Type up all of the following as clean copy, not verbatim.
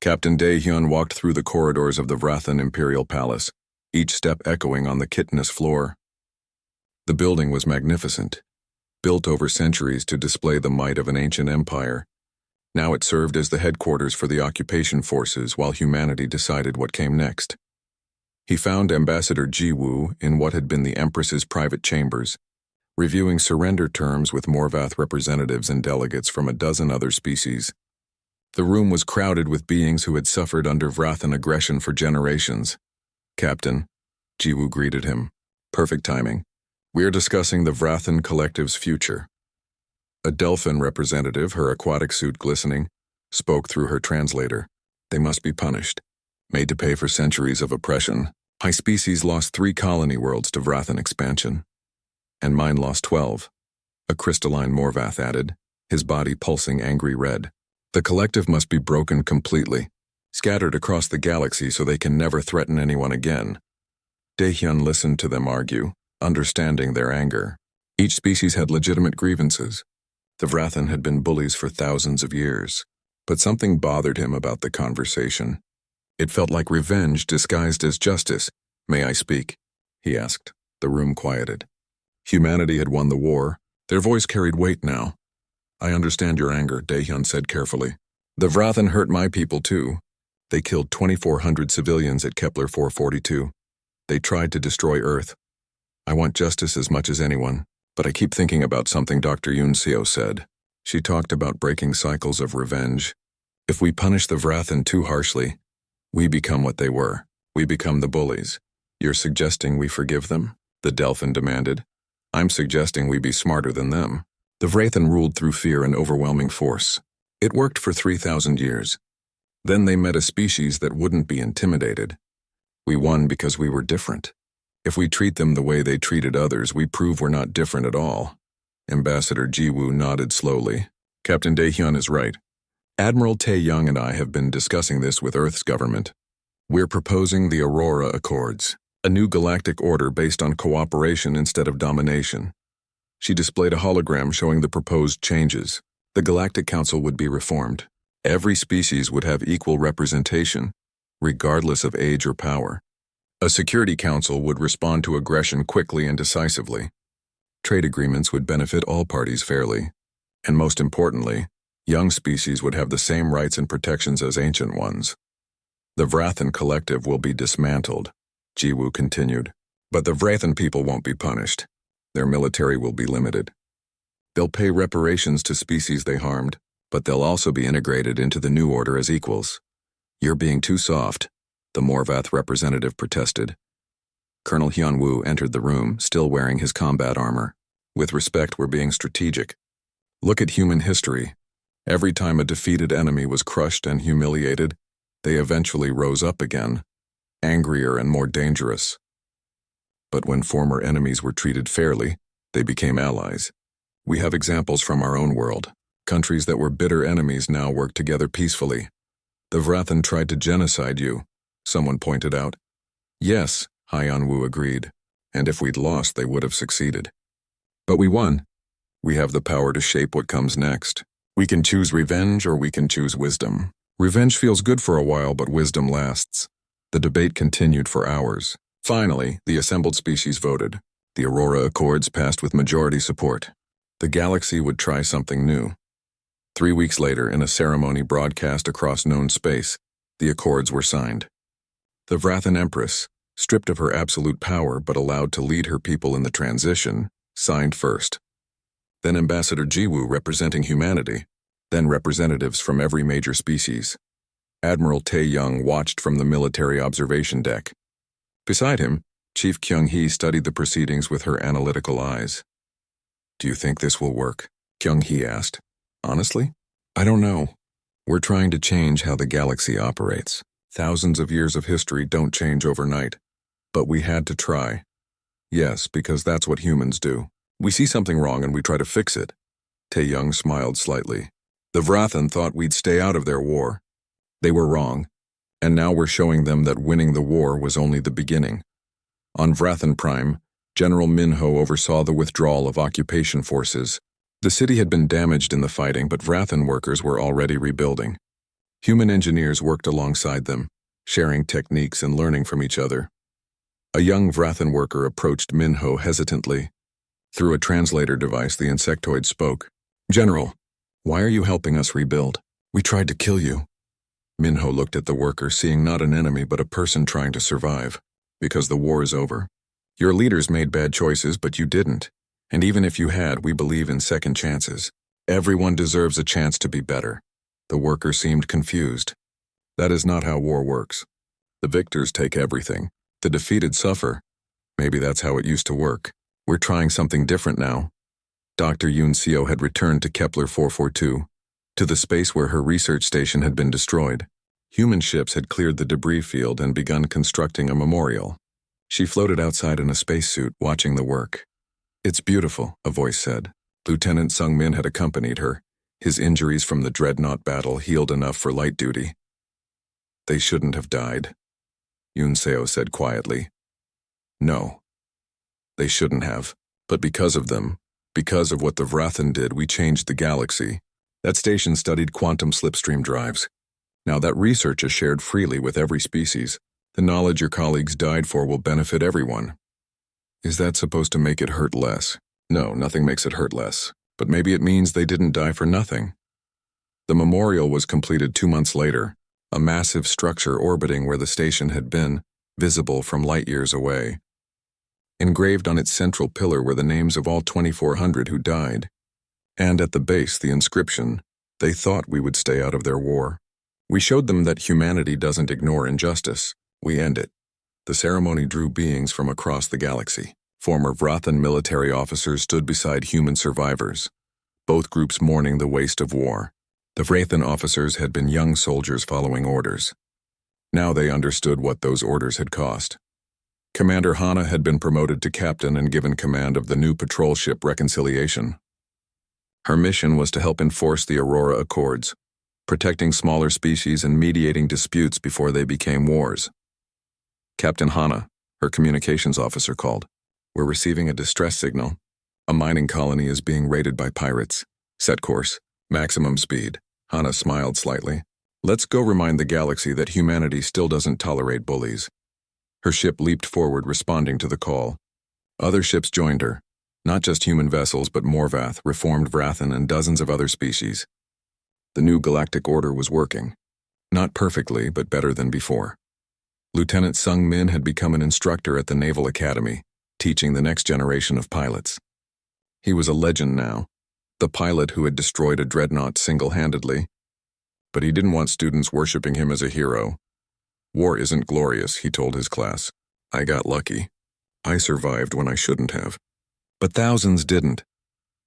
Captain Daehyun walked through the corridors of the Vrathan Imperial Palace, each step echoing on the chitinous floor. The building was magnificent, built over centuries to display the might of an ancient empire. Now it served as the headquarters for the occupation forces while humanity decided what came next. He found Ambassador Jiwoo in what had been the Empress's private chambers, reviewing surrender terms with Morvath representatives and delegates from a dozen other species. The room was crowded with beings who had suffered under Vrathan aggression for generations. "Captain," Jiwoo greeted him. "Perfect timing. We are discussing the Vrathan Collective's future." A Delphin representative, her aquatic suit glistening, spoke through her translator. "They must be punished, made to pay for centuries of oppression. My species lost 3 colony worlds to Vrathan expansion. And mine lost 12, a crystalline Morvath added, his body pulsing angry red. "The collective must be broken completely, scattered across the galaxy so they can never threaten anyone again." Daehyun listened to them argue, understanding their anger. Each species had legitimate grievances. The Vrathan had been bullies for thousands of years, but something bothered him about the conversation. It felt like revenge disguised as justice. "May I speak?" he asked. The room quieted. Humanity had won the war. Their voice carried weight now. "I understand your anger," Daehyun said carefully. "The Vrathan hurt my people too. They killed 2,400 civilians at Kepler 442. They tried to destroy Earth. I want justice as much as anyone, but I keep thinking about something Dr. Yoon Seo said. She talked about breaking cycles of revenge. If we punish the Vrathan too harshly, we become what they were. We become the bullies. You're suggesting we forgive them?" the Delphin demanded. "I'm suggesting we be smarter than them." The Vrathan ruled through fear and overwhelming force. It worked for 3,000 years. Then they met a species that wouldn't be intimidated. We won because we were different. If we treat them the way they treated others, we prove we're not different at all. Ambassador Jiwoo nodded slowly. "Captain Daehyun is right. Admiral Tae-young and I have been discussing this with Earth's government. We're proposing the Aurora Accords, a new galactic order based on cooperation instead of domination." She displayed a hologram showing the proposed changes. The Galactic Council would be reformed. Every species would have equal representation, regardless of age or power. A Security Council would respond to aggression quickly and decisively. Trade agreements would benefit all parties fairly. And most importantly, young species would have the same rights and protections as ancient ones. "The Vrathan Collective will be dismantled," Jiwoo continued. "But the Vrathan people won't be punished. Their military will be limited. They'll pay reparations to species they harmed, but they'll also be integrated into the new order as equals." "You're being too soft," the Morvath representative protested. Colonel Hyun-woo entered the room, still wearing his combat armor. "With respect, we're being strategic. Look at human history. Every time a defeated enemy was crushed and humiliated, they eventually rose up again, angrier and more dangerous. But when former enemies were treated fairly, they became allies. We have examples from our own world. Countries that were bitter enemies now work together peacefully. The Vrathan tried to genocide you," someone pointed out. "Yes," Hyun-woo agreed. "And if we'd lost, they would have succeeded. But we won. We have the power to shape what comes next. We can choose revenge or we can choose wisdom. Revenge feels good for a while, but wisdom lasts." The debate continued for hours. Finally, the assembled species voted. The Aurora Accords passed with majority support. The galaxy would try something new. 3 weeks later, in a ceremony broadcast across known space, the Accords were signed. The Vrathan Empress, stripped of her absolute power but allowed to lead her people in the transition, signed first. Then Ambassador Jiwoo representing humanity, then representatives from every major species. Admiral Tae-young watched from the military observation deck. Beside him, Chief Kyung-hee studied the proceedings with her analytical eyes. "Do you think this will work?" Kyung-hee asked. "Honestly, I don't know. We're trying to change how the galaxy operates. Thousands of years of history don't change overnight. But we had to try. Yes, because that's what humans do. We see something wrong and we try to fix it." Tae-young smiled slightly. "The Vrathan thought we'd stay out of their war. They were wrong. And now we're showing them that winning the war was only the beginning." On Vrathan Prime, General Minho oversaw the withdrawal of occupation forces. The city had been damaged in the fighting, but Vrathan workers were already rebuilding. Human engineers worked alongside them, sharing techniques and learning from each other. A young Vrathan worker approached Minho hesitantly. Through a translator device, the insectoid spoke. "General, why are you helping us rebuild? We tried to kill you." Minho looked at the worker, seeing not an enemy but a person trying to survive. "Because the war is over. Your leaders made bad choices, but you didn't. And even if you had, we believe in second chances. Everyone deserves a chance to be better." The worker seemed confused. "That is not how war works. The victors take everything. The defeated suffer. Maybe that's how it used to work. We're trying something different now." Dr. Yoon Seo had returned to Kepler 442, to the space where her research station had been destroyed. Human ships had cleared the debris field and begun constructing a memorial. She floated outside in a spacesuit, watching the work. "It's beautiful," a voice said. Lieutenant Sung Min had accompanied her. His injuries from the Dreadnought battle healed enough for light duty. "They shouldn't have died," Yoon Seo said quietly. "No, they shouldn't have. But because of them, because of what the Vrathan did, we changed the galaxy." That station studied quantum slipstream drives. Now that research is shared freely with every species. The knowledge your colleagues died for will benefit everyone. Is that supposed to make it hurt less? No, nothing makes it hurt less. But maybe it means they didn't die for nothing. The memorial was completed 2 months later, a massive structure orbiting where the station had been, visible from light years away. Engraved on its central pillar were the names of all 2,400 who died. And at the base, the inscription, "They thought we would stay out of their war. We showed them that humanity doesn't ignore injustice. We end it." The ceremony drew beings from across the galaxy. Former Vrathan military officers stood beside human survivors, both groups mourning the waste of war. The Vrathan officers had been young soldiers following orders. Now they understood what those orders had cost. Commander Hana had been promoted to captain and given command of the new patrol ship Reconciliation. Her mission was to help enforce the Aurora Accords, protecting smaller species and mediating disputes before they became wars. Captain Hana, her communications officer, called. "We're receiving a distress signal. A mining colony is being raided by pirates. Set course. Maximum speed." Hana smiled slightly. "Let's go remind the galaxy that humanity still doesn't tolerate bullies." Her ship leaped forward, responding to the call. Other ships joined her. Not just human vessels, but Morvath, reformed Vrathan, and dozens of other species. The new galactic order was working. Not perfectly, but better than before. Lieutenant Sung Min had become an instructor at the Naval Academy, teaching the next generation of pilots. He was a legend now, the pilot who had destroyed a dreadnought single-handedly. But he didn't want students worshipping him as a hero. "War isn't glorious," he told his class. "I got lucky. I survived when I shouldn't have. But thousands didn't.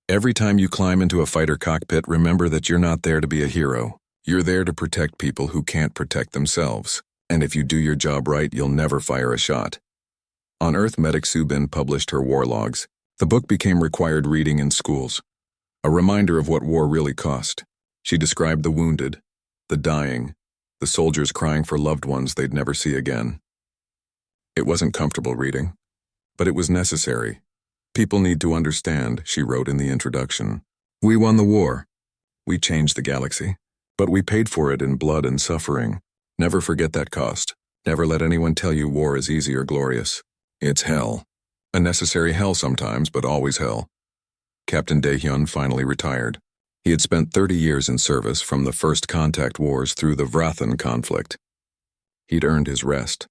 Every time you climb into a fighter cockpit, remember that you're not there to be a hero. You're there to protect people who can't protect themselves. And if you do your job right, you'll never fire a shot." On Earth, Medic Subin published her war logs. The book became required reading in schools, a reminder of what war really cost. She described the wounded, the dying, the soldiers crying for loved ones they'd never see again. It wasn't comfortable reading, but it was necessary. "People need to understand," she wrote in the introduction. "We won the war. We changed the galaxy. But we paid for it in blood and suffering. Never forget that cost. Never let anyone tell you war is easy or glorious. It's hell. A necessary hell sometimes, but always hell." Captain Daehyun finally retired. He had spent 30 years in service, from the first contact wars through the Vrathan conflict. He'd earned his rest.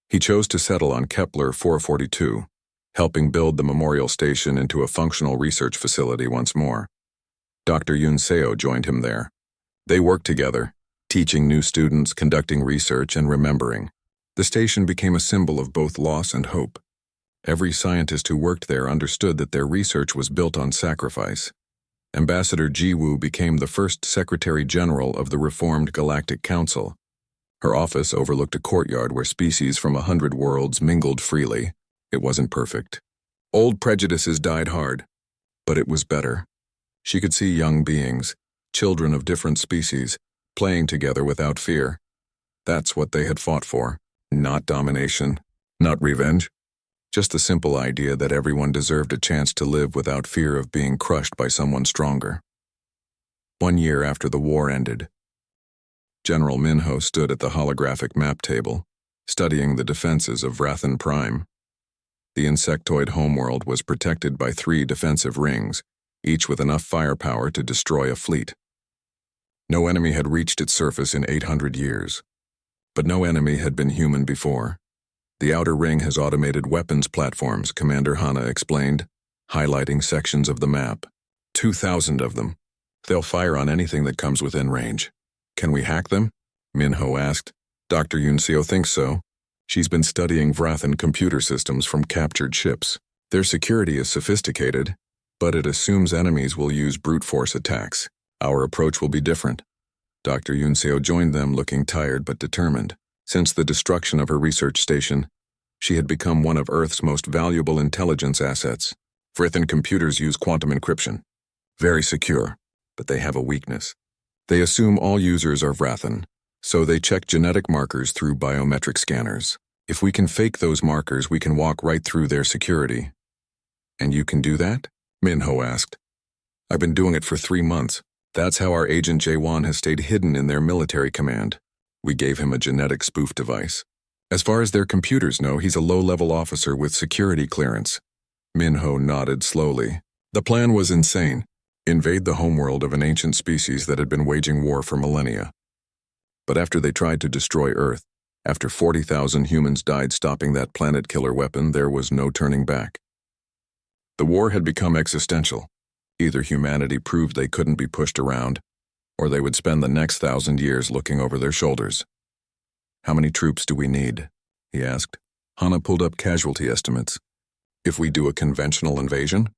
He chose to settle on Kepler 442, helping build the memorial station into a functional research facility once more. Dr. Yoon Seo joined him there. They worked together, teaching new students, conducting research, and remembering. The station became a symbol of both loss and hope. Every scientist who worked there understood that their research was built on sacrifice. Ambassador Ji Woo became the first Secretary General of the reformed Galactic Council. Her office overlooked a courtyard where species from 100 worlds mingled freely. It wasn't perfect. Old prejudices died hard, but it was better. She could see young beings, children of different species, playing together without fear. That's what they had fought for. Not domination, not revenge. Just the simple idea that everyone deserved a chance to live without fear of being crushed by someone stronger. 1 year after the war ended, General Minho stood at the holographic map table, studying the defenses of Vrathan Prime. The insectoid homeworld was protected by 3 defensive rings, each with enough firepower to destroy a fleet. No enemy had reached its surface in 800 years. But no enemy had been human before. The outer ring has automated weapons platforms, Commander Hana explained, highlighting sections of the map. 2,000 of them. They'll fire on anything that comes within range. Can we hack them? Minho asked. Dr. Yunseo thinks so. She's been studying Vrathan computer systems from captured ships. Their security is sophisticated, but it assumes enemies will use brute force attacks. Our approach will be different. Dr. Yunseo joined them, looking tired but determined. Since the destruction of her research station, she had become one of Earth's most valuable intelligence assets. Vrathan computers use quantum encryption. Very secure, but they have a weakness. They assume all users are Vrathan, so they check genetic markers through biometric scanners. If we can fake those markers, we can walk right through their security. And you can do that? Minho asked. I've been doing it for 3 months. That's how our agent Jaewon has stayed hidden in their military command. We gave him a genetic spoof device. As far as their computers know, he's a low-level officer with security clearance. Minho nodded slowly. The plan was insane. Invade the homeworld of an ancient species that had been waging war for millennia. But after they tried to destroy Earth, after 40,000 humans died stopping that planet-killer weapon, there was no turning back. The war had become existential. Either humanity proved they couldn't be pushed around, or they would spend the next 1,000 years looking over their shoulders. How many troops do we need? He asked. Hana pulled up casualty estimates. If we do a conventional invasion,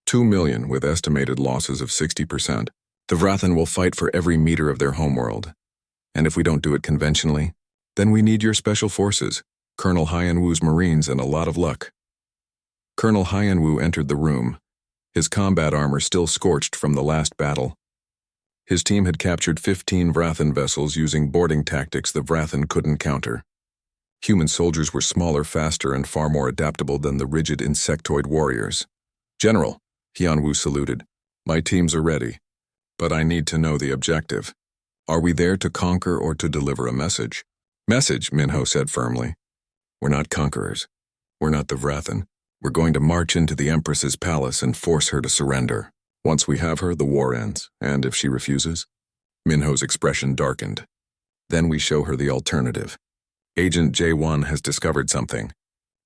2 million with estimated losses of 60%. The Vrathan will fight for every meter of their homeworld. And if we don't do it conventionally, then we need your special forces, Colonel Hyenwoo's Marines, and a lot of luck. Colonel Hyenwoo entered the room, his combat armor still scorched from the last battle. His team had captured 15 Vrathan vessels using boarding tactics the Vrathan couldn't counter. Human soldiers were smaller, faster, and far more adaptable than the rigid insectoid warriors. General, Hyenwoo saluted. My teams are ready, but I need to know the objective. Are we there to conquer or to deliver a message? Message, Minho said firmly. We're not conquerors. We're not the Vrathan. We're going to march into the Empress's palace and force her to surrender. Once we have her, the war ends, and if she refuses? Minho's expression darkened. Then we show her the alternative. Agent Jaewon has discovered something.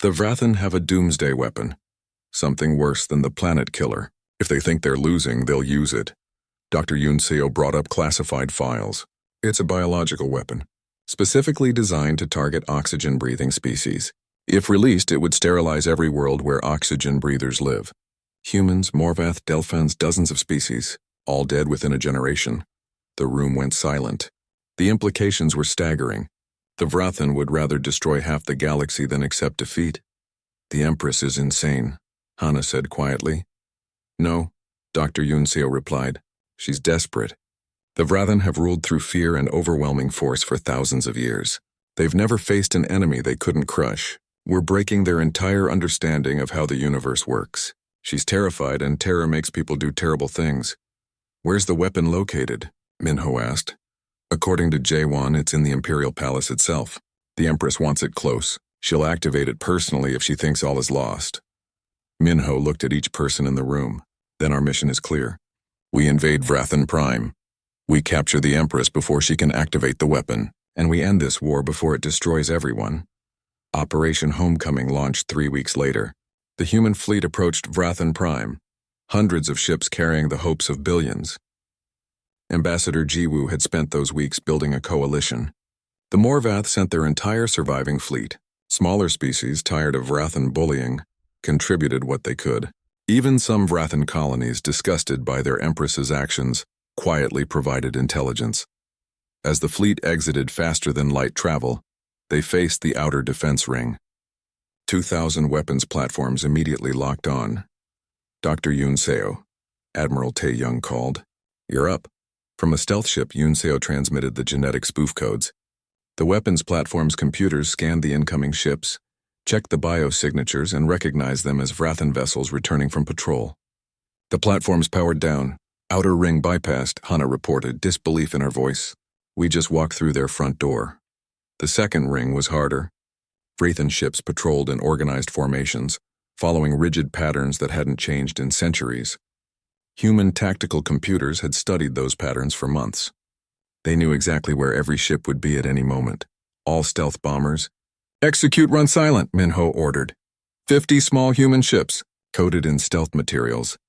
The Vrathan have a doomsday weapon. Something worse than the planet killer. If they think they're losing, they'll use it. Dr. Yunseo brought up classified files. It's a biological weapon, specifically designed to target oxygen-breathing species. If released, it would sterilize every world where oxygen breathers live. Humans, Morvath, Delphans, dozens of species, all dead within a generation. The room went silent. The implications were staggering. The Vrathan would rather destroy half the galaxy than accept defeat. The Empress is insane, Hana said quietly. No, Dr. Yunseo replied. She's desperate. The Vrathan have ruled through fear and overwhelming force for thousands of years. They've never faced an enemy they couldn't crush. We're breaking their entire understanding of how the universe works. She's terrified, and terror makes people do terrible things. Where's the weapon located? Minho asked. According to Jaewon, it's in the Imperial Palace itself. The Empress wants it close. She'll activate it personally if she thinks all is lost. Minho looked at each person in the room. Then our mission is clear. We invade Vrathan Prime. We capture the Empress before she can activate the weapon, and we end this war before it destroys everyone. Operation Homecoming launched 3 weeks later. The human fleet approached Vrathan Prime, hundreds of ships carrying the hopes of billions. Ambassador Jiwoo had spent those weeks building a coalition. The Morvath sent their entire surviving fleet. Smaller species, tired of Vrathan bullying, contributed what they could. Even some Vrathan colonies, disgusted by their Empress's actions, quietly provided intelligence. As the fleet exited faster than light travel, they faced the outer defense ring. 2,000 weapons platforms immediately locked on. Dr. Yunseo, Admiral Tae-young called. You're up. From a stealth ship, Yunseo transmitted the genetic spoof codes. The weapons platform's computers scanned the incoming ships, checked the biosignatures, and recognized them as Vrathan vessels returning from patrol. The platforms powered down. Outer ring bypassed, Hana reported, disbelief in her voice. We just walked through their front door. The second ring was harder. Wrathen ships patrolled in organized formations, following rigid patterns that hadn't changed in centuries. Human tactical computers had studied those patterns for months. They knew exactly where every ship would be at any moment. All stealth bombers. "Execute, run silent," Minho ordered. 50 small human ships, coated in stealth materials,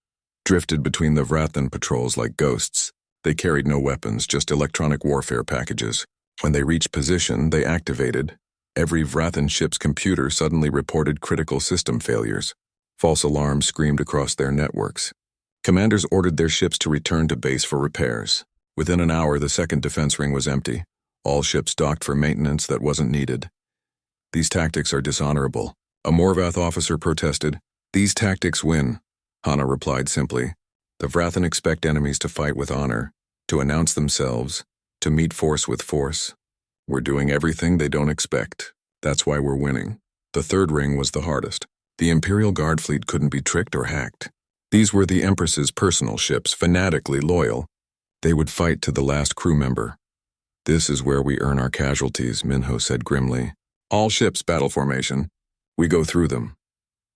drifted between the Wrathen patrols like ghosts. They carried no weapons, just electronic warfare packages. When they reached position, they activated. Every Wrathen ship's computer suddenly reported critical system failures. False alarms screamed across their networks. Commanders ordered their ships to return to base for repairs. Within an hour, the second defense ring was empty. All ships docked for maintenance that wasn't needed. "These tactics are dishonorable," a Morvath officer protested. "These tactics win," Hana replied simply. "The Wrathen expect enemies to fight with honor, to announce themselves, to meet force with force. We're doing everything they don't expect. That's why we're winning." The third ring was the hardest. The Imperial Guard fleet couldn't be tricked or hacked. These were the Empress's personal ships, fanatically loyal. They would fight to the last crew member. "This is where we earn our casualties," Minho said grimly. "All ships battle formation. We go through them."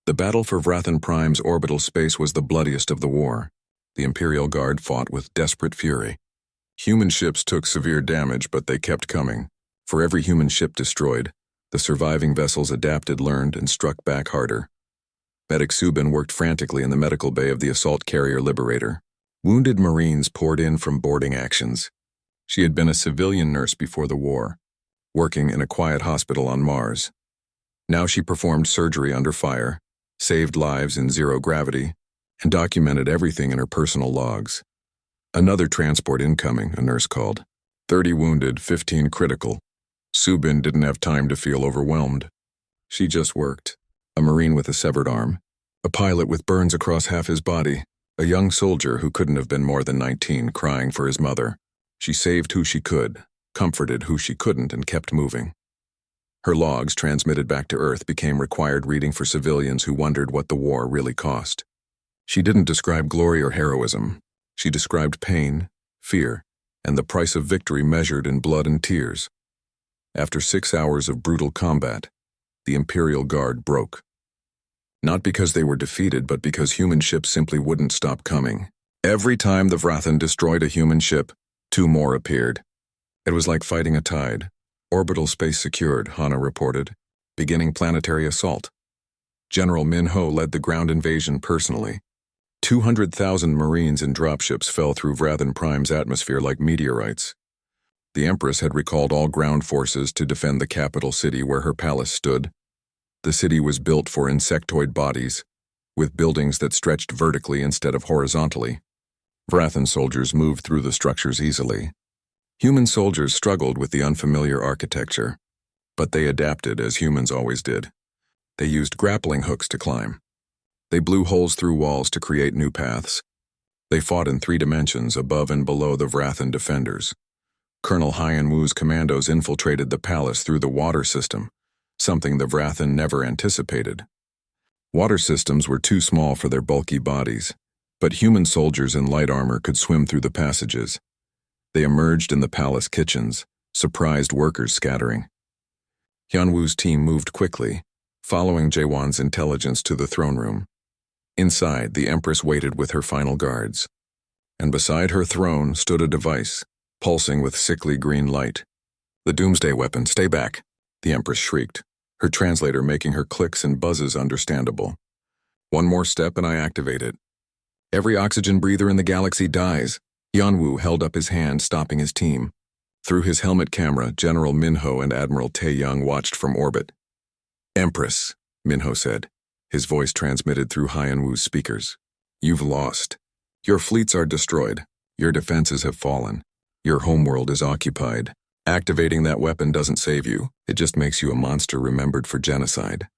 The battle for Wrathen Prime's orbital space was the bloodiest of the war. The Imperial Guard fought with desperate fury. Human ships took severe damage, but they kept coming. For every human ship destroyed, the surviving vessels adapted, learned, and struck back harder. Medic Subin worked frantically in the medical bay of the assault carrier Liberator. Wounded Marines poured in from boarding actions. She had been a civilian nurse before the war, working in a quiet hospital on Mars. Now she performed surgery under fire, saved lives in zero gravity, and documented everything in her personal logs. "Another transport incoming," a nurse called. 30 wounded, 15 critical. Subin didn't have time to feel overwhelmed. She just worked. A Marine with a severed arm, a pilot with burns across half his body, a young soldier who couldn't have been more than 19 crying for his mother. She saved who she could, comforted who she couldn't, and kept moving. Her logs, transmitted back to Earth, became required reading for civilians who wondered what the war really cost. She didn't describe glory or heroism. She described pain, fear, and the price of victory measured in blood and tears. After 6 hours of brutal combat, the Imperial Guard broke. Not because they were defeated, but because human ships simply wouldn't stop coming. Every time the Wrathen destroyed a human ship, 2 more appeared. It was like fighting a tide. "Orbital space secured," Hana reported, beginning planetary assault. General Minho led the ground invasion personally. 200,000 Marines and dropships fell through Wrathen Prime's atmosphere like meteorites. The Empress had recalled all ground forces to defend the capital city where her palace stood. The city was built for insectoid bodies, with buildings that stretched vertically instead of horizontally. Wrathen soldiers moved through the structures easily. Human soldiers struggled with the unfamiliar architecture, but they adapted as humans always did. They used grappling hooks to climb. They blew holes through walls to create new paths. They fought in 3 dimensions, above and below the Wrathen defenders. Colonel Hyan-Wu's commandos infiltrated the palace through the water system, something the Wrathen never anticipated. Water systems were too small for their bulky bodies, but human soldiers in light armor could swim through the passages. They emerged in the palace kitchens, surprised workers scattering. Hyun-Woo's team moved quickly, following Jaewon's intelligence to the throne room. Inside, the Empress waited with her final guards. And beside her throne stood a device, pulsing with sickly green light. "The doomsday weapon, stay back," the Empress shrieked, her translator making her clicks and buzzes understandable. "One more step and I activate it. Every oxygen breather in the galaxy dies." Hyun-Woo held up his hand, stopping his team. Through his helmet camera, General Minho and Admiral Tae-young watched from orbit. "Empress," Minho said, his voice transmitted through Hyun-Woo's speakers. "You've lost. Your fleets are destroyed. Your defenses have fallen. Your homeworld is occupied. Activating that weapon doesn't save you. It just makes you a monster remembered for genocide.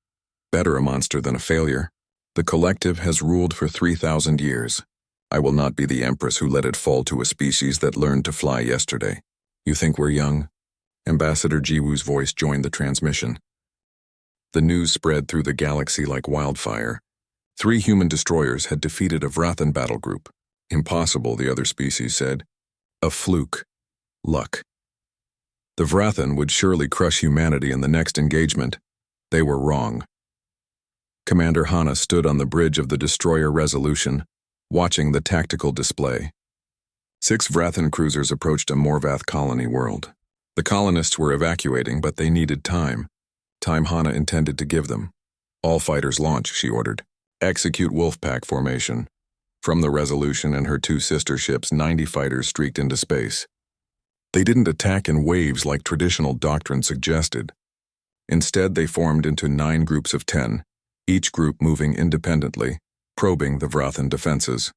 Better a monster than a failure. The collective has ruled for 3,000 years. I will not be the Empress who let it fall to a species that learned to fly yesterday. You think we're young?" Ambassador Jiwoo's voice joined the transmission. The news spread through the galaxy like wildfire. 3 human destroyers had defeated a Wrathen battle group. "Impossible," the other species said. "A fluke. Luck." The Vrathan would surely crush humanity in the next engagement. They were wrong. Commander Hana stood on the bridge of the destroyer Resolution, watching the tactical display. 6 Vrathan cruisers approached a Morvath colony world. The colonists were evacuating, but they needed time. Time Hana intended to give them. All fighters launch, she ordered. Execute Wolfpack formation. From the Resolution and her 2 sister ships, 90 fighters streaked into space. They didn't attack in waves like traditional doctrine suggested. Instead, they formed into 9 groups of 10, each group moving independently, probing the Vrathan defenses.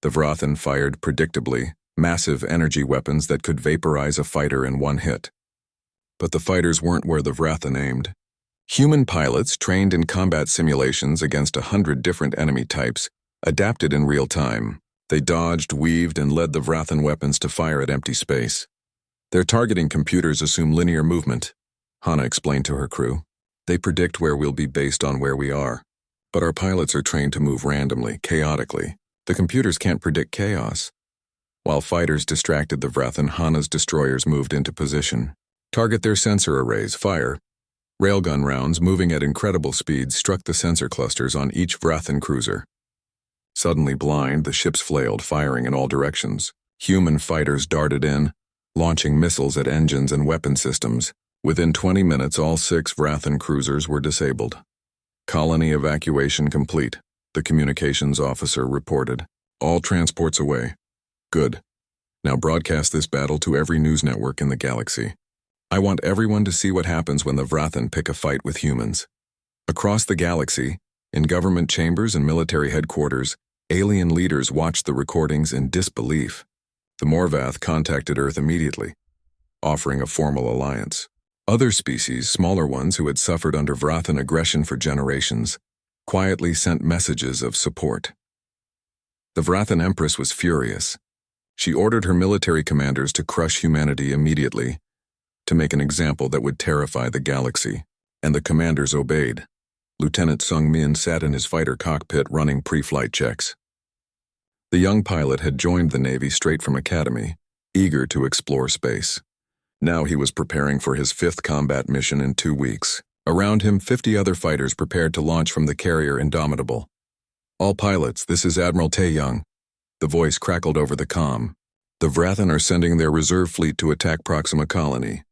The Vrathan fired predictably, massive energy weapons that could vaporize a fighter in one hit. But the fighters weren't where the Vrathan aimed. Human pilots, trained in combat simulations against 100 different enemy types, adapted in real time. They dodged, weaved, and led the Vrathan weapons to fire at empty space. Their targeting computers assume linear movement, Hana explained to her crew. They predict where we'll be based on where we are. But our pilots are trained to move randomly, chaotically. The computers can't predict chaos. While fighters distracted the Vrathan, Hana's destroyers moved into position. Target their sensor arrays, fire. Railgun rounds, moving at incredible speeds, struck the sensor clusters on each Vrathan cruiser. Suddenly blind, the ships flailed, firing in all directions. Human fighters darted in, launching missiles at engines and weapon systems. Within 20 minutes, all 6 Vrathan cruisers were disabled. Colony evacuation complete, the communications officer reported. All transports away. Good. Now broadcast this battle to every news network in the galaxy. I want everyone to see what happens when the Vrathan pick a fight with humans. Across the galaxy, in government chambers and military headquarters, alien leaders watched the recordings in disbelief. The Morvath contacted Earth immediately, offering a formal alliance. Other species, smaller ones who had suffered under Vrathan aggression for generations, quietly sent messages of support. The Vrathan Empress was furious. She ordered her military commanders to crush humanity immediately, to make an example that would terrify the galaxy, and the commanders obeyed. Lieutenant Sung Min sat in his fighter cockpit running pre-flight checks. The young pilot had joined the Navy straight from academy, eager to explore space. Now he was preparing for his 5th combat mission in 2 weeks. Around him, 50 other fighters prepared to launch from the carrier Indomitable. All pilots, this is Admiral Tae-young. The voice crackled over the comm. The Vrathan are sending their reserve fleet to attack Proxima Colony.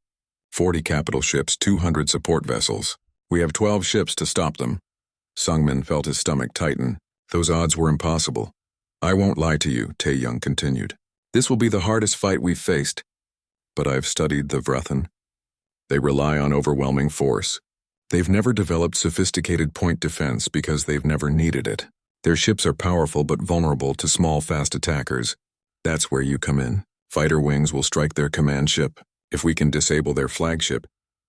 40 capital ships, 200 support vessels. We have 12 ships to stop them. Sungmin felt his stomach tighten. Those odds were impossible. I won't lie to you, Tae-young continued. This will be the hardest fight we've faced. But I've studied the Vrathan. They rely on overwhelming force. They've never developed sophisticated point defense because they've never needed it. Their ships are powerful but vulnerable to small, fast attackers. That's where you come in. Fighter wings will strike their command ship. If we can disable their flagship,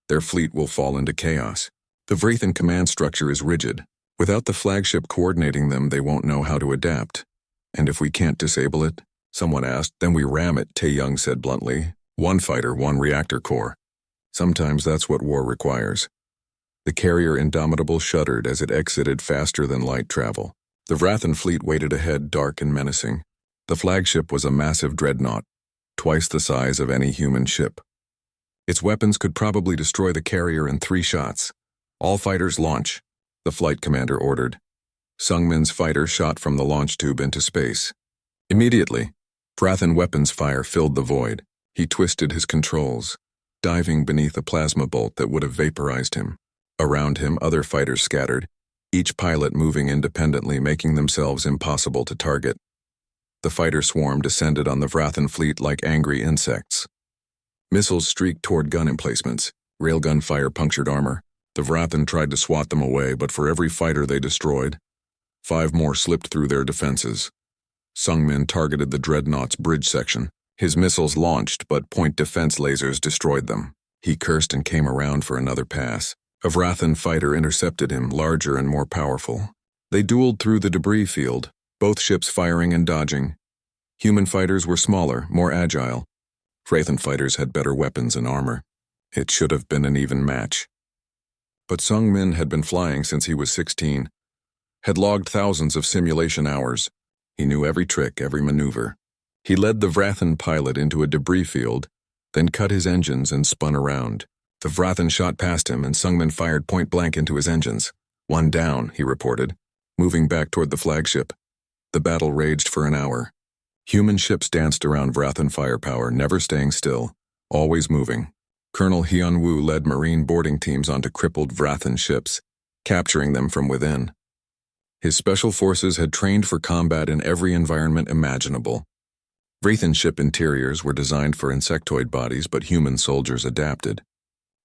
their fleet will fall into chaos. The Vrathan command structure is rigid. Without the flagship coordinating them, they won't know how to adapt. And if we can't disable it, someone asked, then we ram it, Tae-young said bluntly. 1 fighter, 1 reactor core. Sometimes that's what war requires. The carrier Indomitable shuddered as it exited faster than light travel. The Vrathan fleet waited ahead, dark and menacing. The flagship was a massive dreadnought, twice the size of any human ship. Its weapons could probably destroy the carrier in 3 shots. All fighters launch, the flight commander ordered. Sungmin's fighter shot from the launch tube into space. Immediately, Vrathan weapons fire filled the void. He twisted his controls, diving beneath a plasma bolt that would have vaporized him. Around him, other fighters scattered, each pilot moving independently, making themselves impossible to target. The fighter swarm descended on the Vrathan fleet like angry insects. Missiles streaked toward gun emplacements. Railgun fire punctured armor. The Vrathan tried to swat them away, but for every fighter they destroyed, 5 more slipped through their defenses. Sungmin targeted the dreadnought's bridge section. His missiles launched, but point defense lasers destroyed them. He cursed and came around for another pass. A Vrathan fighter intercepted him, larger and more powerful. They dueled through the debris field, both ships firing and dodging. Human fighters were smaller, more agile. Vrathan fighters had better weapons and armor. It should have been an even match. But Sung Min had been flying since he was 16, had logged thousands of simulation hours. He knew every trick, every maneuver. He led the Vrathan pilot into a debris field, then cut his engines and spun around. The Vrathan shot past him and Sungmin fired point blank into his engines. "One down," he reported, moving back toward the flagship. The battle raged for an hour. Human ships danced around Vrathan firepower, never staying still, always moving. Colonel Hyun-woo led Marine boarding teams onto crippled Vrathan ships, capturing them from within. His special forces had trained for combat in every environment imaginable. Vrathan ship interiors were designed for insectoid bodies, but human soldiers adapted,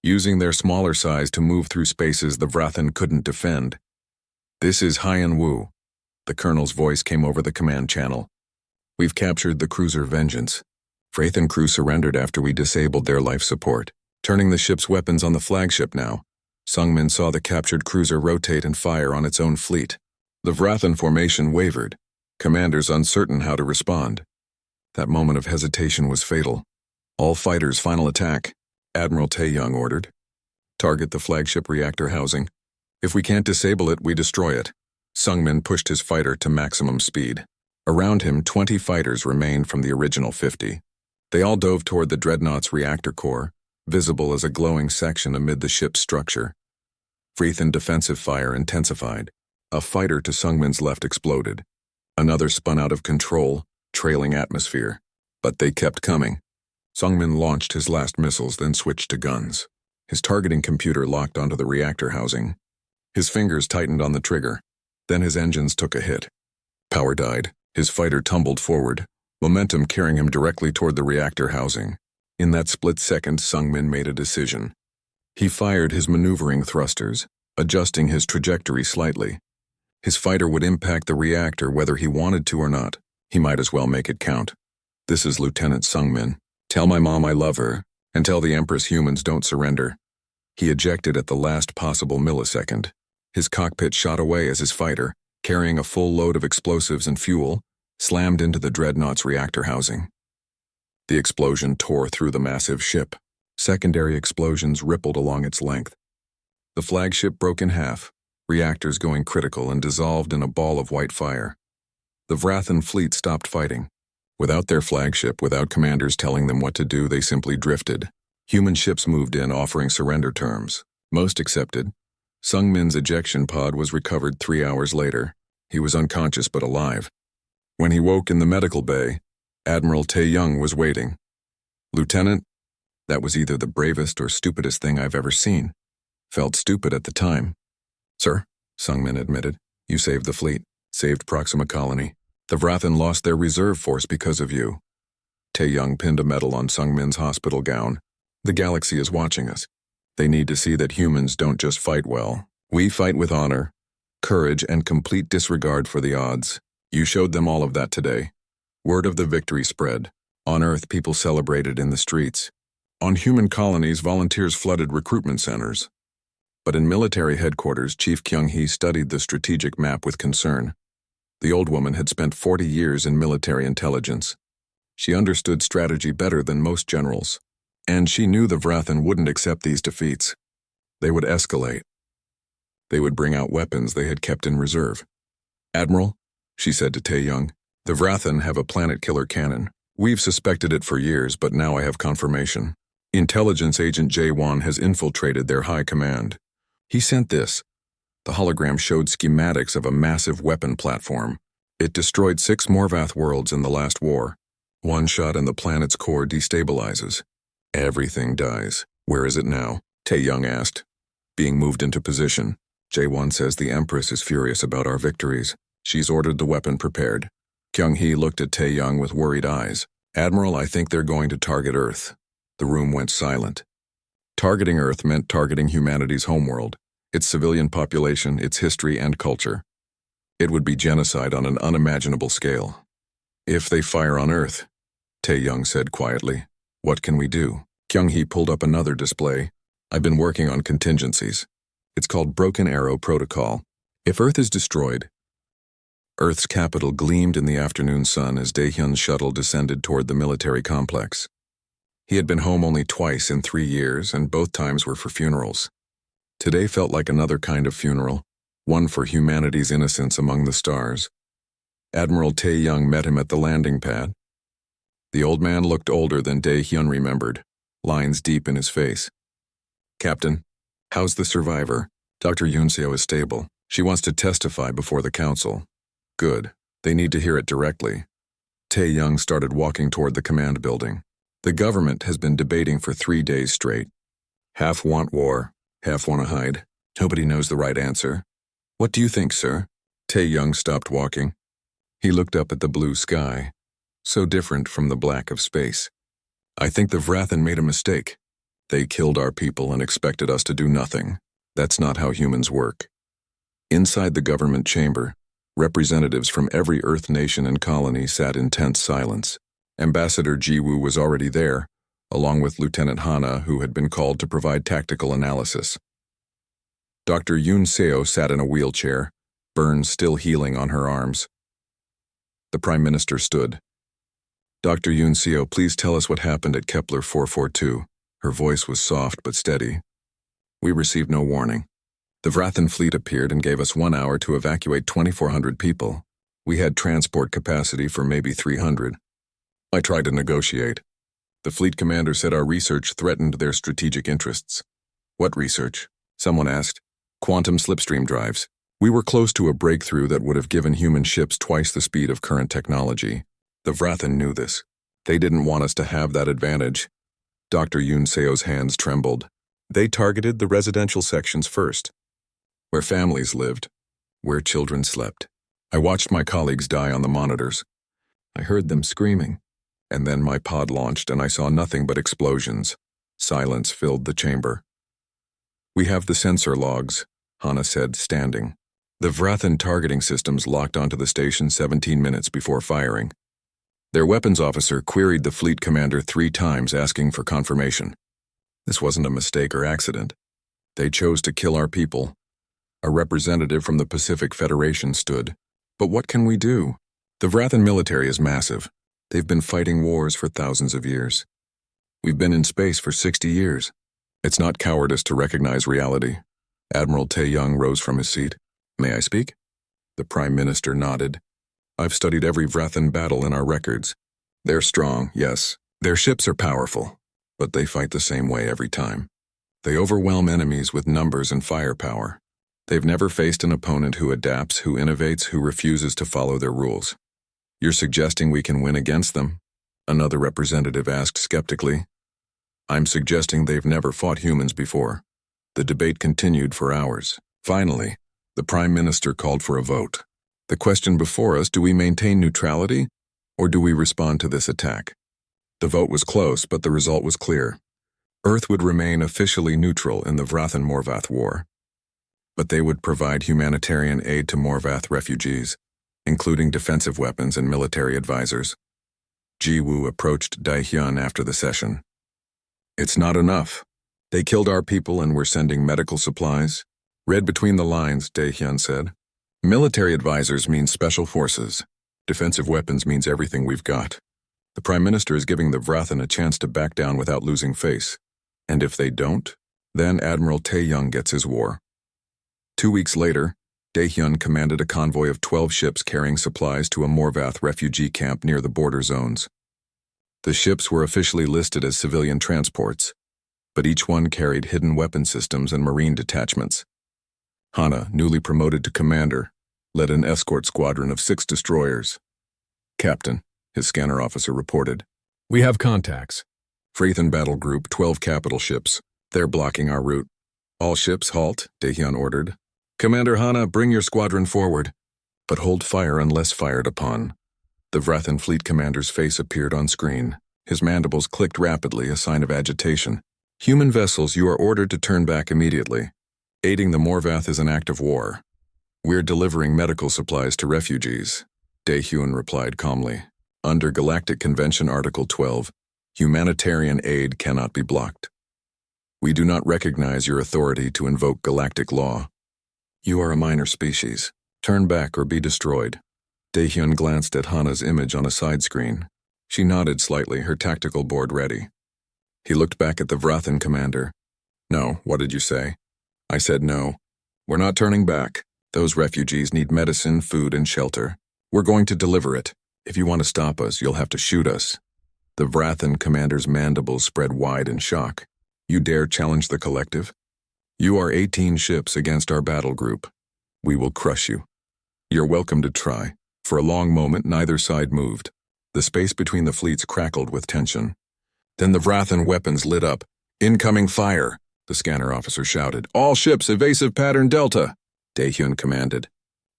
using their smaller size to move through spaces the Vrathan couldn't defend. "This is Hyun-woo." The colonel's voice came over the command channel. "We've captured the cruiser Vengeance. Vrathan crew surrendered after we disabled their life support, turning the ship's weapons on the flagship now." Sungmin saw the captured cruiser rotate and fire on its own fleet. The Vrathan formation wavered, commanders uncertain how to respond. That moment of hesitation was fatal. "All fighters, final attack," Admiral Tae-young ordered. "Target the flagship reactor housing. If we can't disable it, we destroy it." Sungmin pushed his fighter to maximum speed. Around him, 20 fighters remained from the original 50. They all dove toward the dreadnought's reactor core, visible as a glowing section amid the ship's structure. Vrathan defensive fire intensified. A fighter to Sungmin's left exploded. Another spun out of control, trailing atmosphere. But they kept coming. Sungmin launched his last missiles, then switched to guns. His targeting computer locked onto the reactor housing. His fingers tightened on the trigger. Then his engines took a hit. Power died. His fighter tumbled forward, momentum carrying him directly toward the reactor housing. In that split second, Sungmin made a decision. He fired his maneuvering thrusters, adjusting his trajectory slightly. His fighter would impact the reactor whether he wanted to or not. He might as well make it count. "This is Lieutenant Sungmin. Tell my mom I love her, and tell the Empress humans don't surrender." He ejected at the last possible millisecond. His cockpit shot away as his fighter, carrying a full load of explosives and fuel, slammed into the dreadnought's reactor housing. The explosion tore through the massive ship. Secondary explosions rippled along its length. The flagship broke in half, reactors going critical and dissolved in a ball of white fire. The Vrathan fleet stopped fighting. Without their flagship, without commanders telling them what to do, they simply drifted. Human ships moved in, offering surrender terms. Most accepted. Sungmin's ejection pod was recovered 3 hours later. He was unconscious but alive. When he woke in the medical bay, Admiral Tae-young was waiting. "Lieutenant, that was either the bravest or stupidest thing I've ever seen. Felt stupid at the time." "Sir," Sungmin admitted, "you saved the fleet, saved Proxima Colony. The Vrathan lost their reserve force because of you." Tae-young pinned a medal on Sungmin's hospital gown. "The galaxy is watching us. They need to see that humans don't just fight well. We fight with honor, courage, and complete disregard for the odds. You showed them all of that today." Word of the victory spread. On Earth, people celebrated in the streets. On human colonies, volunteers flooded recruitment centers. But in military headquarters, Chief Kyung-hee studied the strategic map with concern. The old woman had spent 40 years in military intelligence. She understood strategy better than most generals. And she knew the Vrathan wouldn't accept these defeats. They would escalate. They would bring out weapons they had kept in reserve. "Admiral," she said to Tae-young, "the Vrathan have a planet-killer cannon. We've suspected it for years, but now I have confirmation. Intelligence agent Jae-won has infiltrated their high command. He sent this." The hologram showed schematics of a massive weapon platform. It destroyed 6 Morvath worlds in the last war. One shot in the planet's core destabilizes. Everything dies. "Where is it now?" Tae-young asked. "Being moved into position. Jae-won says the Empress is furious about our victories. She's ordered the weapon prepared." Kyung-hee looked at Tae-young with worried eyes. "Admiral, I think they're going to target Earth." The room went silent. Targeting Earth meant targeting humanity's homeworld, its civilian population, its history and culture. It would be genocide on an unimaginable scale. "If they fire on Earth," Tae-young said quietly, "what can we do?" Kyung-hee pulled up another display. "I've been working on contingencies. It's called Broken Arrow Protocol. If Earth is destroyed..." Earth's capital gleamed in the afternoon sun as Daehyun's shuttle descended toward the military complex. He had been home only twice in 3 years, and both times were for funerals. Today felt like another kind of funeral, one for humanity's innocence among the stars. Admiral Tae-young met him at the landing pad. The old man looked older than Daehyun remembered. lines deep in his face. "Captain, how's the survivor? Dr. Yunseo is stable. She wants to testify before the council." "Good. They need to hear it directly." Tae-young started walking toward the command building. "The government has been debating for 3 days straight. Half want war, half want to hide. Nobody knows the right answer. What do you think, sir?" Tae-young stopped walking. He looked up at the blue sky, so different from the black of space. "I think the Vrathan made a mistake. They killed our people and expected us to do nothing. That's not how humans work." Inside the government chamber, representatives from every Earth nation and colony sat in tense silence. Ambassador Jiwoo was already there, along with Lieutenant Hana, who had been called to provide tactical analysis. Dr. Yoon Seo sat in a wheelchair, burns still healing on her arms. The Prime Minister stood. "Dr. Yoon Seo, please tell us what happened at Kepler 442. Her voice was soft but steady. "We received no warning. The Vrathan fleet appeared and gave us 1 hour to evacuate 2,400 people. We had transport capacity for maybe 300. I tried to negotiate. The fleet commander said our research threatened their strategic interests." "What research?" someone asked. "Quantum slipstream drives. We were close to a breakthrough that would have given human ships twice the speed of current technology. The Vrathan knew this. They didn't want us to have that advantage." Dr. Yoon Seo's hands trembled. "They targeted the residential sections first, where families lived, where children slept. I watched my colleagues die on the monitors. I heard them screaming. And then my pod launched and I saw nothing but explosions. Silence filled the chamber." "We have the sensor logs," Hana said, standing. "The Vrathan targeting systems locked onto the station 17 minutes before firing. Their weapons officer queried the fleet commander 3 times asking for confirmation. This wasn't a mistake or accident. They chose to kill our people." A representative from the Pacific Federation stood. "But what can we do? The Vrathan military is massive. They've been fighting wars for thousands of years. We've been in space for 60 years. It's not cowardice to recognize reality." Admiral Tae-young rose from his seat. "May I speak?" The Prime Minister nodded. "I've studied every Vrathan battle in our records. They're strong, yes. Their ships are powerful, but they fight the same way every time. They overwhelm enemies with numbers and firepower. They've never faced an opponent who adapts, who innovates, who refuses to follow their rules." "You're suggesting we can win against them?" another representative asked skeptically. "I'm suggesting they've never fought humans before." The debate continued for hours. Finally, the Prime Minister called for a vote. "The question before us, do we maintain neutrality, or do we respond to this attack?" The vote was close, but the result was clear. Earth would remain officially neutral in the Vrathan-Morvath War, but they would provide humanitarian aid to Morvath refugees, including defensive weapons and military advisors. Jiwoo approached Daehyun after the session. "It's not enough. They killed our people and we're sending medical supplies." "Read between the lines," Daehyun said. "Military advisors means special forces. Defensive weapons means everything we've got. The Prime Minister is giving the Vrathan a chance to back down without losing face. And if they don't, then Admiral Tae-young gets his war." 2 weeks later, Daehyun commanded a convoy of 12 ships carrying supplies to a Morvath refugee camp near the border zones. The ships were officially listed as civilian transports, but each one carried hidden weapon systems and marine detachments. Hana, newly promoted to commander, led an escort squadron of 6 destroyers. "Captain," his scanner officer reported, "we have contacts. Vrathan Battle Group, 12 capital ships. They're blocking our route." "All ships halt," Daehyun ordered. "Commander Hana, bring your squadron forward, but hold fire unless fired upon." The Vrathan fleet commander's face appeared on screen. His mandibles clicked rapidly, a sign of agitation. "Human vessels, you are ordered to turn back immediately. Aiding the Morvath is an act of war. We're delivering medical supplies to refugees," Daehyun replied calmly. "Under Galactic Convention Article 12, humanitarian aid cannot be blocked. We do not recognize your authority to invoke galactic law. You are a minor species. Turn back or be destroyed." Daehyun glanced at Hana's image on a side screen. She nodded slightly, her tactical board ready. He looked back at the Vrathan commander. "No, what did you say?" "I said no. We're not turning back. Those refugees need medicine, food, and shelter. We're going to deliver it. If you want to stop us, you'll have to shoot us." The Vrathan commander's mandibles spread wide in shock. You dare challenge the collective? You are 18 ships against our battle group. We will crush you. You're welcome to try. For a long moment, neither side moved. The space between the fleets crackled with tension. Then the Vrathan weapons lit up. Incoming fire, the scanner officer shouted. All ships, evasive pattern Delta, Daehyun commanded.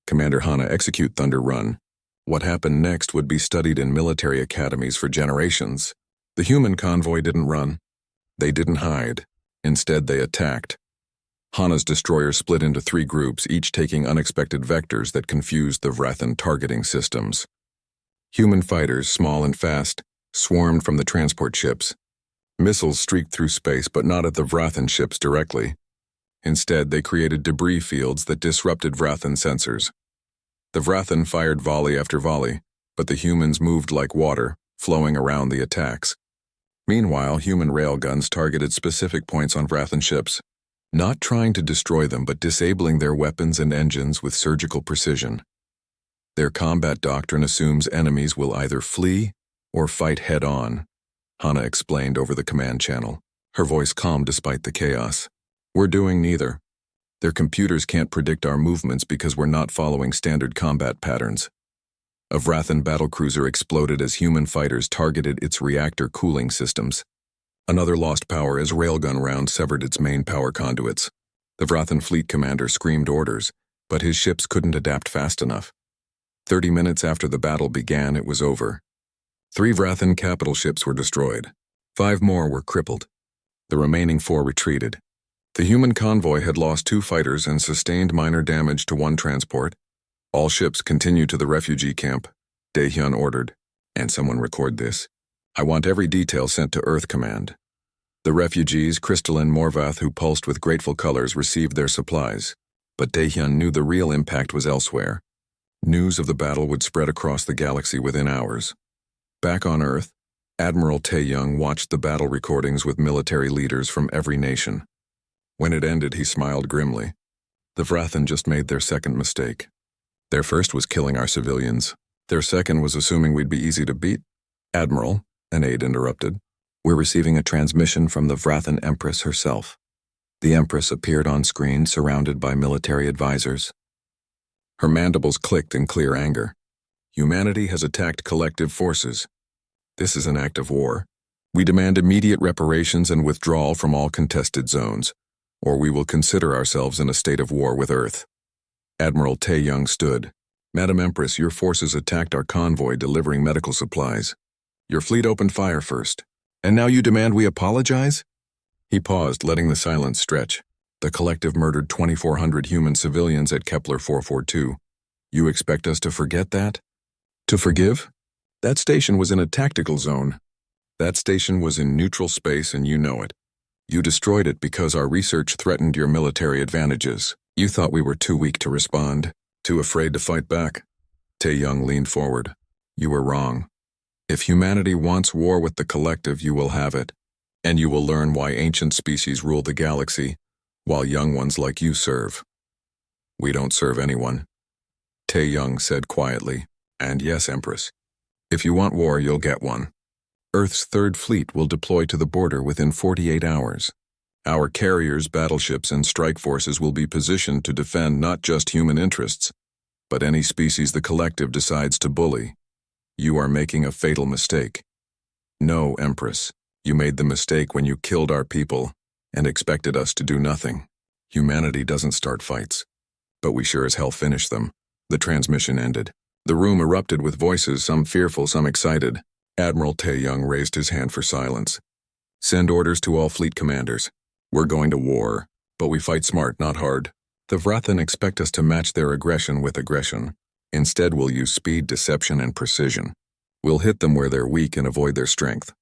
Commander Hana, execute Thunder Run. What happened next would be studied in military academies for generations. The human convoy didn't run. They didn't hide. Instead, they attacked. Hana's destroyer split into 3 groups, each taking unexpected vectors that confused the Vrathan targeting systems. Human fighters, small and fast, swarmed from the transport ships. Missiles streaked through space, but not at the Vrathan ships directly. Instead, they created debris fields that disrupted Vrathan sensors. The Vrathan fired volley after volley, but the humans moved like water, flowing around the attacks. Meanwhile, human railguns targeted specific points on Vrathan ships, not trying to destroy them but disabling their weapons and engines with surgical precision. Their combat doctrine assumes enemies will either flee or fight head-on, Hana explained over the command channel, her voice calm despite the chaos. We're doing neither. Their computers can't predict our movements because we're not following standard combat patterns. A Vrathan battlecruiser exploded as human fighters targeted its reactor cooling systems. Another lost power as railgun rounds severed its main power conduits. The Vrathan fleet commander screamed orders, but his ships couldn't adapt fast enough. 30 minutes after the battle began, it was over. 3 Vrathan capital ships were destroyed. 5 more were crippled. The remaining 4 retreated. The human convoy had lost 2 fighters and sustained minor damage to 1 transport. All ships continue to the refugee camp, Daehyun ordered. And someone record this. I want every detail sent to Earth Command. The refugees, Crystalline Morvath, who pulsed with grateful colors, received their supplies. But Daehyun knew the real impact was elsewhere. News of the battle would spread across the galaxy within hours. Back on Earth, Admiral Tae-young watched the battle recordings with military leaders from every nation. When it ended, he smiled grimly. The Vrathan just made their second mistake. Their first was killing our civilians. Their second was assuming we'd be easy to beat. Admiral, an aide interrupted, we're receiving a transmission from the Vrathan Empress herself. The Empress appeared on screen surrounded by military advisors. Her mandibles clicked in clear anger. Humanity has attacked collective forces. This is an act of war. We demand immediate reparations and withdrawal from all contested zones, or we will consider ourselves in a state of war with Earth. Admiral Tae-young stood. Madam Empress, your forces attacked our convoy delivering medical supplies. Your fleet opened fire first, and now you demand we apologize? He paused, letting the silence stretch. The collective murdered 2,400 human civilians at Kepler 442. You expect us to forget that? To forgive? That station was in a tactical zone. That station was in neutral space, and you know it. You destroyed it because our research threatened your military advantages. You thought we were too weak to respond, too afraid to fight back. Tae-young leaned forward. You were wrong. If humanity wants war with the collective, you will have it, and you will learn why ancient species rule the galaxy, while young ones like you serve. We don't serve anyone, Tae-young said quietly. And yes, Empress, if you want war, you'll get one. Earth's 3rd Fleet will deploy to the border within 48 hours. Our carriers, battleships, and strike forces will be positioned to defend not just human interests, but any species the collective decides to bully. You are making a fatal mistake. No, Empress, you made the mistake when you killed our people and expected us to do nothing. Humanity doesn't start fights, but we sure as hell finish them. The transmission ended. The room erupted with voices, some fearful, some excited. Admiral Tae-young raised his hand for silence. Send orders to all fleet commanders. We're going to war, but we fight smart, not hard. The Vrathan expect us to match their aggression with aggression. Instead, we'll use speed, deception, and precision. We'll hit them where they're weak and avoid their strength.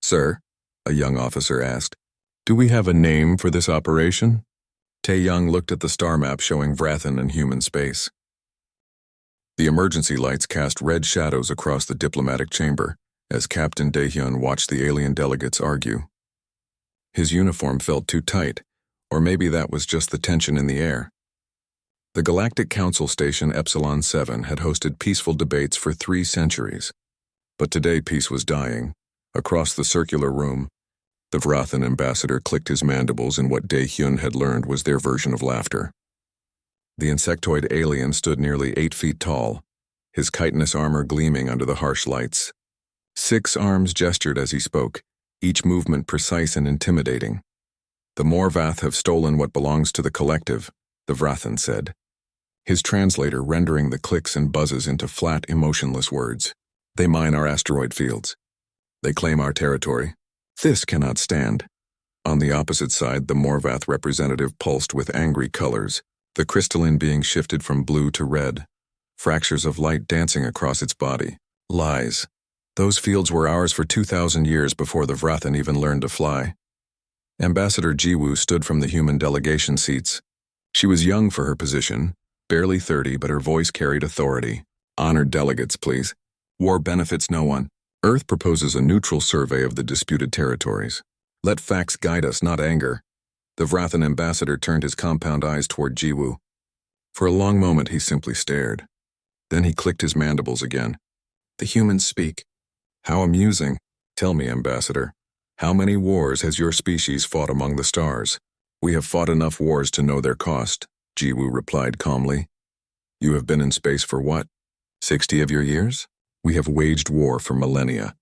Sir, a young officer asked, do we have a name for this operation? Tae-young looked at the star map showing Vrathan and human space. The emergency lights cast red shadows across the diplomatic chamber as Captain Daehyun watched the alien delegates argue. His uniform felt too tight, or maybe that was just the tension in the air. The Galactic Council Station Epsilon 7 had hosted peaceful debates for 3 centuries. But today peace was dying, Across the circular room, the Vrathan ambassador clicked his mandibles in what Dae-hyun had learned was their version of laughter. The insectoid alien stood nearly 8 feet tall, his chitinous armor gleaming under the harsh lights. 6 arms gestured as he spoke, each movement precise and intimidating. The Morvath have stolen what belongs to the collective, the Vrathan said, his translator rendering the clicks and buzzes into flat, emotionless words. They mine our asteroid fields. They claim our territory. This cannot stand. On the opposite side, the Morvath representative pulsed with angry colors, the crystalline being shifted from blue to red, fractures of light dancing across its body. Lies. Those fields were ours for 2,000 years before the Vrathan even learned to fly. Ambassador Jiwoo stood from the human delegation seats. She was young for her position, barely 30, but her voice carried authority. Honored delegates, please. War benefits no one. Earth proposes a neutral survey of the disputed territories. Let facts guide us, not anger. The Vrathan ambassador turned his compound eyes toward Jiwoo. For a long moment he simply stared. Then he clicked his mandibles again. The humans speak. How amusing. Tell me, ambassador, how many wars has your species fought among the stars? We have fought enough wars to know their cost, Jiwoo replied calmly. You have been in space for what? 60 of your years? We have waged war for millennia.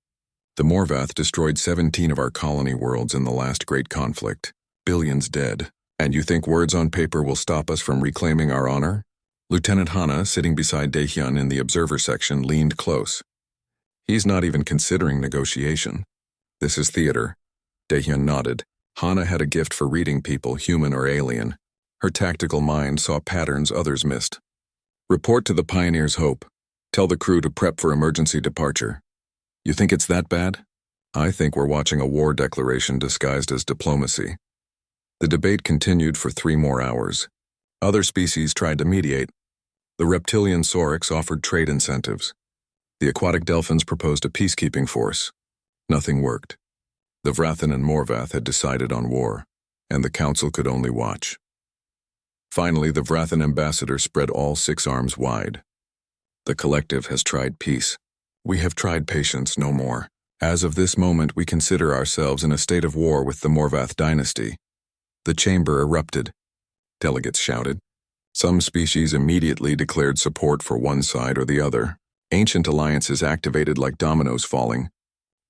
The Morvath destroyed 17 of our colony worlds in the last great conflict. Billions dead. And you think words on paper will stop us from reclaiming our honor? Lieutenant Hana, sitting beside Dae-hyun in the observer section, leaned close. He's not even considering negotiation. This is theater. Dae-hyun nodded. Hana had a gift for reading people, human or alien. Her tactical mind saw patterns others missed. Report to the Pioneer's Hope. Tell the crew to prep for emergency departure. You think it's that bad? I think we're watching a war declaration disguised as diplomacy. The debate continued for 3 more hours. Other species tried to mediate. The reptilian Saurics offered trade incentives. The aquatic dolphins proposed a peacekeeping force. Nothing worked. The Vrathan and Morvath had decided on war, and the council could only watch. Finally, the Vrathan ambassador spread all 6 arms wide. The collective has tried peace. We have tried patience no more. As of this moment, we consider ourselves in a state of war with the Morvath dynasty. The chamber erupted. Delegates shouted. Some species immediately declared support for one side or the other. Ancient alliances activated like dominoes falling.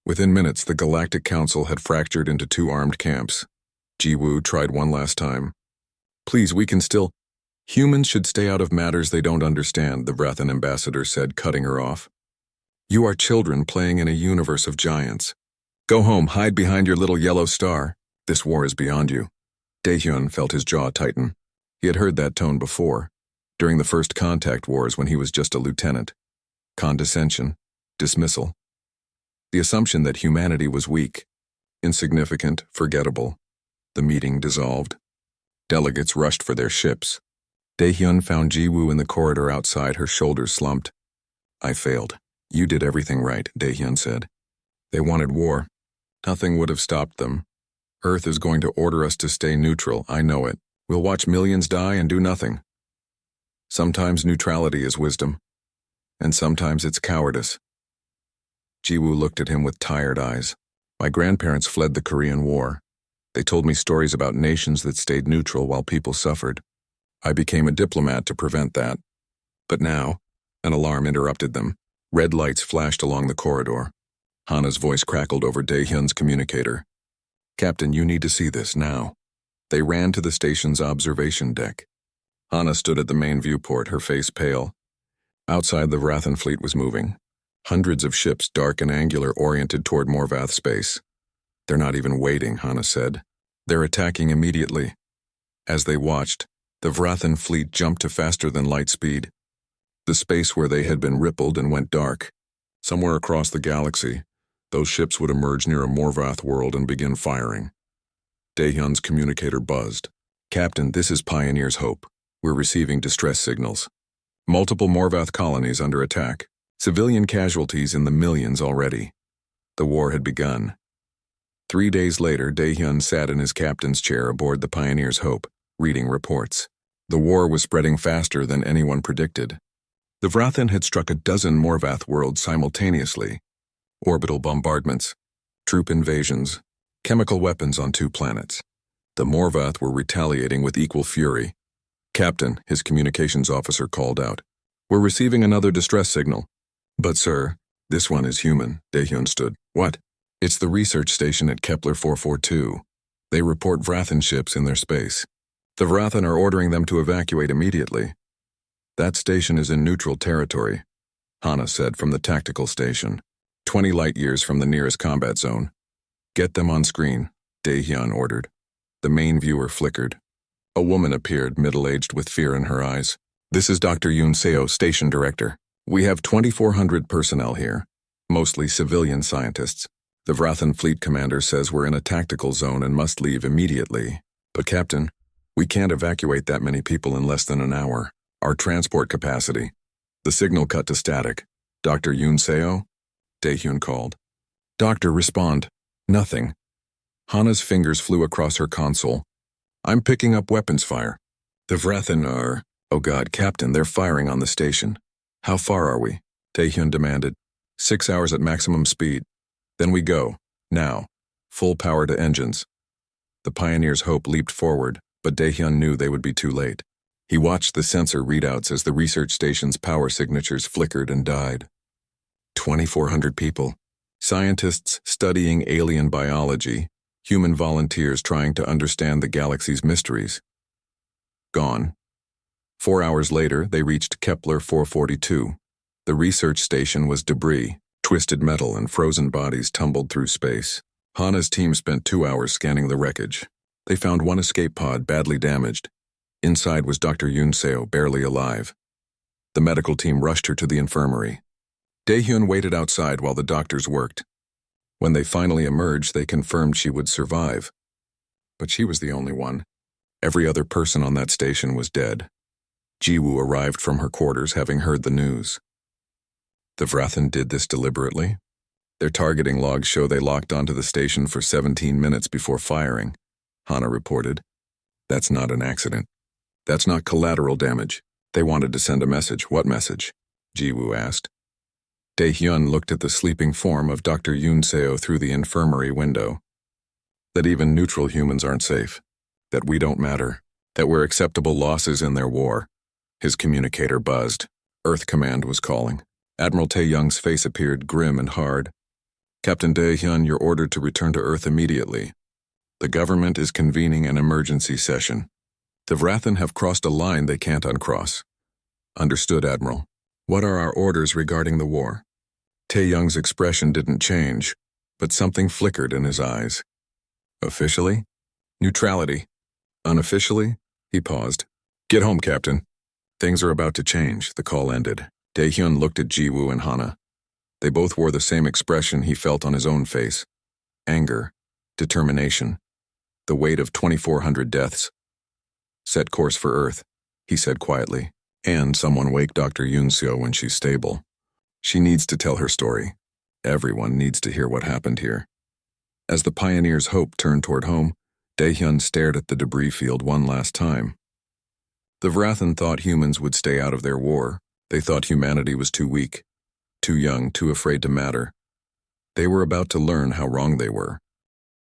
Within minutes, the Galactic Council had fractured into 2 armed camps. Jiwoo tried one last time. Please, we can still... Humans should stay out of matters they don't understand, the Vrathan ambassador said, cutting her off. You are children playing in a universe of giants. Go home, hide behind your little yellow star. This war is beyond you. Dae-hyun felt his jaw tighten. He had heard that tone before, during the first contact wars when he was just a lieutenant. Condescension, dismissal. The assumption that humanity was weak, insignificant, forgettable. The meeting dissolved. Delegates rushed for their ships. Dae-hyun found Jiwoo in the corridor outside, her shoulders slumped. I failed. You did everything right, Dae-hyun said. They wanted war. Nothing would have stopped them. Earth is going to order us to stay neutral, I know it. We'll watch millions die and do nothing. Sometimes neutrality is wisdom, and sometimes it's cowardice. Jiwoo looked at him with tired eyes. My grandparents fled the Korean War. They told me stories about nations that stayed neutral while people suffered. I became a diplomat to prevent that. But now, an alarm interrupted them. Red lights flashed along the corridor. Hana's voice crackled over Dae-hyun's communicator. Captain, you need to see this now. They ran to the station's observation deck. Hana stood at the main viewport, her face pale. Outside, the Vrathan fleet was moving. Hundreds of ships, dark and angular, oriented toward Morvath space. They're not even waiting, Hana said. They're attacking immediately. As they watched, the Vrathan fleet jumped to faster than light speed. The space where they had been rippled and went dark. Somewhere across the galaxy, those ships would emerge near a Morvath world and begin firing. Dae-hyun's communicator buzzed. Captain, this is Pioneer's Hope. We're receiving distress signals. Multiple Morvath colonies under attack. Civilian casualties in the millions already. The war had begun. 3 days later, Dae-hyun sat in his captain's chair aboard the Pioneer's Hope, reading reports. The war was spreading faster than anyone predicted. The Vrathan had struck a dozen Morvath worlds simultaneously. Orbital bombardments, troop invasions, chemical weapons on 2 planets. The Morvath were retaliating with equal fury. "Captain," his communications officer called out. "We're receiving another distress signal." "But sir, this one is human," Daehyun stood. "What?" "It's the research station at Kepler 442. They report Vrathan ships in their space. The Vrathan are ordering them to evacuate immediately." "That station is in neutral territory," Hana said from the tactical station, 20 light-years from the nearest combat zone. "Get them on screen," Daehyun ordered. The main viewer flickered. A woman appeared, middle-aged with fear in her eyes. "This is Dr. Yoon Seo, station director. We have 2,400 personnel here, mostly civilian scientists. The Vrathan fleet commander says we're in a tactical zone and must leave immediately. But Captain, we can't evacuate that many people in less than an hour. Our transport capacity." The signal cut to static. "Dr. Yoon Seo?" Daehyun called. "Doctor, respond." "Nothing." Hana's fingers flew across her console. "I'm picking up weapons fire." "The Vrathan are—" "Oh God, Captain, they're firing on the station." "How far are we?" Daehyun demanded. 6 hours at maximum speed. "Then we go. Now. Full power to engines." The Pioneer's hope leaped forward, but Daehyun knew they would be too late. He watched the sensor readouts as the research station's power signatures flickered and died. 2,400 people. Scientists studying alien biology, human volunteers trying to understand the galaxy's mysteries. Gone. 4 hours later, they reached Kepler 442. The research station was debris. Twisted metal and frozen bodies tumbled through space. Hana's team spent 2 hours scanning the wreckage. They found one escape pod badly damaged. Inside was Dr. Yoon Seo, barely alive. The medical team rushed her to the infirmary. Daehyun waited outside while the doctors worked. When they finally emerged, they confirmed she would survive. But she was the only one. Every other person on that station was dead. Jiwoo arrived from her quarters, having heard the news. The Vrathan did this deliberately. Their targeting logs show they locked onto the station for 17 minutes before firing, Hana reported. "That's not an accident. That's not collateral damage. They wanted to send a message." "What message?" Jiwoo asked. Daehyun looked at the sleeping form of Dr. Yoon Seo through the infirmary window. "That even neutral humans aren't safe. That we don't matter. That we're acceptable losses in their war." His communicator buzzed. Earth Command was calling. Admiral Tae-young's face appeared grim and hard. "Captain Daehyun, you're ordered to return to Earth immediately. The government is convening an emergency session. The Vrathan have crossed a line they can't uncross." "Understood, Admiral. What are our orders regarding the war?" Tae-young's expression didn't change, but something flickered in his eyes. "Officially? Neutrality. Unofficially?" He paused. "Get home, Captain. Things are about to change." The call ended. Daehyun looked at Jiwoo and Hana. They both wore the same expression he felt on his own face. Anger, determination, the weight of 2,400 deaths. "Set course for Earth," he said quietly. "And someone wake Dr. Yoon Seo when she's stable. She needs to tell her story. Everyone needs to hear what happened here." As the Pioneer's hope turned toward home, Daehyun stared at the debris field one last time. The Vrathan thought humans would stay out of their war. They thought humanity was too weak, too young, too afraid to matter. They were about to learn how wrong they were.